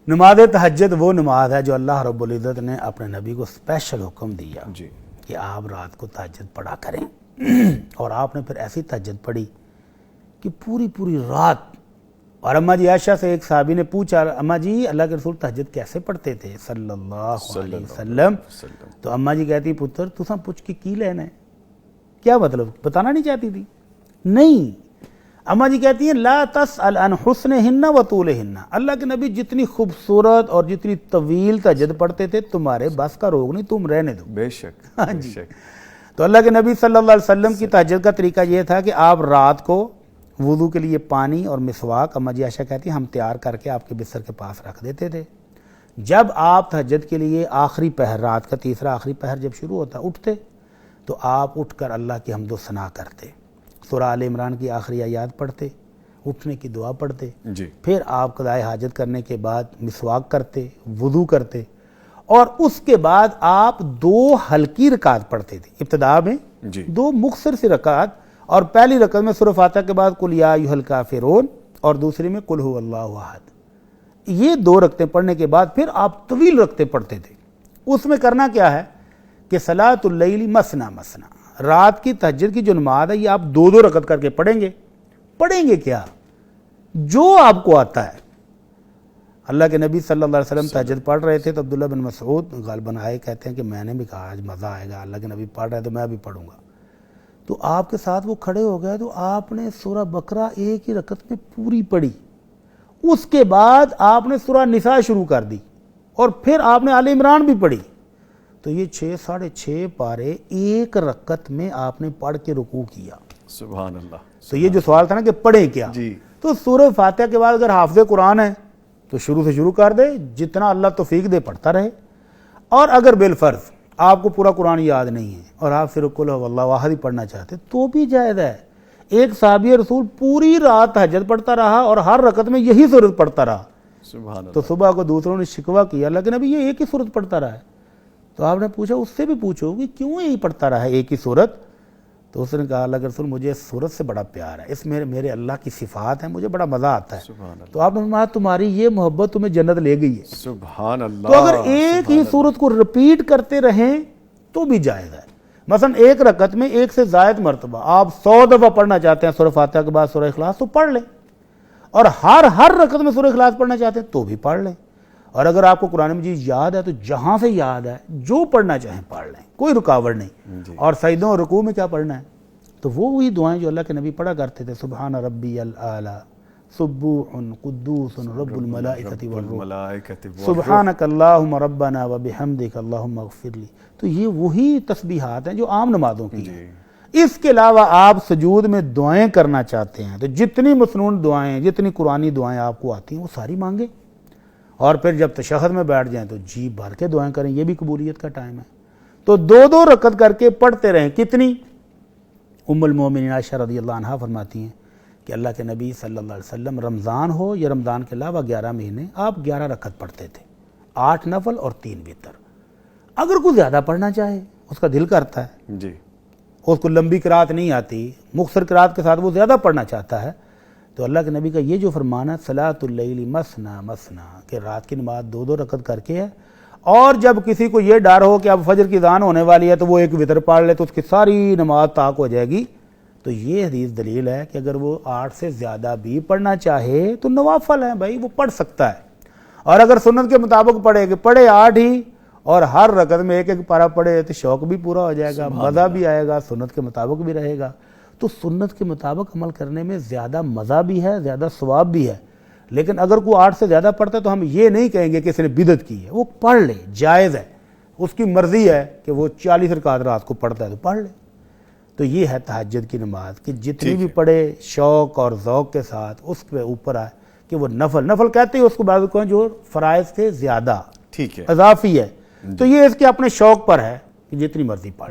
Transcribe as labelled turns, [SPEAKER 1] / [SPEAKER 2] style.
[SPEAKER 1] نماز تہجد وہ نماز ہے جو اللہ رب العزت نے اپنے نبی کو اسپیشل حکم دیا
[SPEAKER 2] جی
[SPEAKER 1] کہ آپ رات کو تہجد پڑھا کریں، اور آپ نے پھر ایسی تہجد پڑھی کہ پوری پوری رات. اور اماں جی عائشہ سے ایک صحابی نے پوچھا، اماں جی اللہ کے رسول تہجد کیسے پڑھتے تھے صلی اللہ علیہ وسلم؟ تو اماں جی کہتی پتر تساں پوچھ کے کی لینا ہے؟ کیا مطلب بتانا نہیں چاہتی تھی؟ نہیں. اماں جی کہتی ہیں لا تسأل عن حسنہن و طولہن، اللہ کے نبی جتنی خوبصورت اور جتنی طویل تہجد پڑھتے تھے تمہارے بس کا روگ نہیں، تم رہنے دو.
[SPEAKER 2] بے شک
[SPEAKER 1] ہاں
[SPEAKER 2] بے
[SPEAKER 1] جی.
[SPEAKER 2] شک.
[SPEAKER 1] تو اللہ کے نبی صلی اللہ علیہ وسلم کی تہجد کا طریقہ یہ تھا کہ آپ رات کو وضو کے لیے پانی اور مسواک، اماں جی عائشہ کہتی ہیں ہم تیار کر کے آپ کے بستر کے پاس رکھ دیتے تھے. جب آپ تہجد کے لیے آخری پہر، رات کا تیسرا آخری پہر جب شروع ہوتا اٹھتے تو آپ اٹھ کر اللہ کی حمد و ثنا کرتے، سورہ آل عمران کی آخری آیات پڑھتے، اٹھنے کی دعا پڑھتے،
[SPEAKER 2] جی
[SPEAKER 1] پھر آپ قضائے حاجت کرنے کے بعد مسواک کرتے، وضو کرتے، اور اس کے بعد آپ 2 ہلکی رکعت پڑھتے تھے. ابتدا میں
[SPEAKER 2] جی
[SPEAKER 1] 2 مختصر سی رکعت، اور پہلی رکعت میں سورہ فاتحہ کے بعد قل یا ایھا الکافرون، اور دوسری میں قل ھو اللہ احد. یہ 2 رکعتیں پڑھنے کے بعد پھر آپ طویل رکعتیں پڑھتے تھے. اس میں کرنا کیا ہے کہ صلاۃ اللیل مثنی مثنی، رات کی تہجد کی جو نماز ہے یہ آپ 2 رکعت کر کے پڑھیں گے. پڑھیں گے کیا؟ جو آپ کو آتا ہے. اللہ کے نبی صلی اللہ علیہ وسلم تہجد پڑھ رہے تھے تو عبداللہ بن مسعود غالباً آئے، کہتے ہیں کہ میں نے بھی کہا آج مزہ آئے گا، اللہ کے نبی پڑھ رہے تو میں بھی پڑھوں گا. تو آپ کے ساتھ وہ کھڑے ہو گئے تو آپ نے سورہ بقرہ ایک ہی رکعت میں پوری پڑھی. اس کے بعد آپ نے سورہ نساء شروع کر دی، اور پھر آپ نے آل عمران بھی پڑھی. تو یہ 6 ساڑھے 6 پارے ایک رکعت میں آپ نے پڑھ کے رکوع کیا.
[SPEAKER 2] سبحان اللہ.
[SPEAKER 1] تو یہ جو سوال تھا نا کہ پڑھیں کیا،
[SPEAKER 2] جی
[SPEAKER 1] تو سورہ فاتحہ کے بعد اگر حافظ قرآن ہے تو شروع سے شروع کر دے، جتنا اللہ توفیق دے پڑھتا رہے. اور اگر بالفرض آپ کو پورا قرآن یاد نہیں ہے اور آپ صرف قل ھو اللہ احد ہی پڑھنا چاہتے تو بھی جائز ہے. ایک صحابی رسول پوری رات تہجد پڑھتا رہا اور ہر رکعت میں یہی سورت پڑھتا رہا.
[SPEAKER 2] سبحان اللہ.
[SPEAKER 1] تو صبح کو دوسروں نے شکوہ کیا اللہ کے نبی یہ ایک ہی سورت پڑھتا رہا ہے. تو آپ نے پوچھا اس سے بھی پوچھو کہ کیوں یہی پڑھتا رہا ہے ایک ہی سورت؟ تو اس نے کہا اللہ کے رسول مجھے اس سورت سے بڑا پیار ہے، اس میں میرے اللہ کی صفات ہیں، مجھے بڑا مزہ آتا ہے.
[SPEAKER 2] سبحان اللہ.
[SPEAKER 1] تو آپ نے فرمایا تمہاری یہ محبت تمہیں جنت لے گئی ہے.
[SPEAKER 2] سبحان اللہ.
[SPEAKER 1] تو اگر ایک ہی سورت کو رپیٹ کرتے رہیں تو بھی جائز ہے. مثلا ایک رکعت میں 1 سے زائد مرتبہ آپ 100 دفعہ پڑھنا چاہتے ہیں سورہ فاتحہ کے بعد سورہ اخلاص تو پڑھ لیں، اور ہر رکعت میں سورہ اخلاص پڑھنا چاہتے ہیں تو بھی پڑھ لیں. اور اگر آپ کو قرآن مجید یاد ہے تو جہاں سے یاد ہے جو پڑھنا چاہیں پڑھ لیں، کوئی رکاوٹ نہیں.
[SPEAKER 2] جی.
[SPEAKER 1] اور سجدوں اور رکوع میں کیا پڑھنا ہے تو وہی دعائیں جو اللہ کے نبی پڑھا کرتے تھے، سبحان ربی الاعلی سبوح قدوس رب الملائکۃ والروح،
[SPEAKER 2] ملائکۃ
[SPEAKER 1] سبحانک اللہم ربنا وبحمدک اللہم اغفر لی. تو یہ وہی تسبیحات ہیں جو عام نمازوں کی ہیں. اس کے علاوہ آپ سجود میں دعائیں کرنا چاہتے ہیں تو جتنی مسنون دعائیں، جتنی قرآنی دعائیں آپ کو آتی ہیں وہ ساری مانگیں، اور پھر جب تشہد میں بیٹھ جائیں تو جی بھر کے دعائیں کریں. یہ بھی قبولیت کا ٹائم ہے. تو 2 رکعت کر کے پڑھتے رہیں. کتنی؟ ام المومنین عائشہ رضی اللہ عنہا فرماتی ہیں کہ اللہ کے نبی صلی اللہ علیہ وسلم رمضان ہو یا رمضان کے علاوہ 11 مہینے آپ 11 رکعت پڑھتے تھے، 8 نفل اور 3 وتر. اگر کوئی زیادہ پڑھنا چاہے، اس کا دل کرتا ہے،
[SPEAKER 2] جی
[SPEAKER 1] اس کو لمبی قرات نہیں آتی، مختصر قرات کے ساتھ وہ زیادہ پڑھنا چاہتا ہے، تو اللہ کے نبی کا یہ جو فرمان ہے صلاۃ اللیل مثنی مثنی، کہ رات کی نماز 2 رکعت کر کے ہے. اور جب کسی کو یہ ڈر ہو کہ اب فجر کی اذان ہونے والی ہے تو وہ ایک وتر پڑھ لے تو اس کی ساری نماز طاق ہو جائے گی. تو یہ حدیث دلیل ہے کہ اگر وہ 8 سے زیادہ بھی پڑھنا چاہے تو نوافل ہیں بھائی، وہ پڑھ سکتا ہے. اور اگر سنت کے مطابق پڑھے کہ پڑھے 8 ہی اور ہر رکعت میں ایک پارہ پڑھے تو شوق بھی پورا ہو جائے گا، مزہ بھی آئے گا، سنت کے مطابق بھی رہے گا. تو سنت کے مطابق عمل کرنے میں زیادہ مزہ بھی ہے، زیادہ ثواب بھی ہے. لیکن اگر کوئی 8 سے زیادہ پڑھتا ہے تو ہم یہ نہیں کہیں گے کہ اس نے بدعت کی ہے، وہ پڑھ لے، جائز ہے، اس کی مرضی ہے کہ وہ 40 رکعت رات کو پڑھتا ہے تو پڑھ لے. تو یہ ہے تہجد کی نماز کہ جتنی بھی پڑھے شوق اور ذوق کے ساتھ، اس کے اوپر آئے کہ وہ نفل کہتے ہیں اس کو بعض کو جو فرائض سے زیادہ
[SPEAKER 2] ٹھیک ہے،
[SPEAKER 1] اضافی ہے. تو یہ اس کے اپنے شوق پر ہے کہ جتنی مرضی پڑھ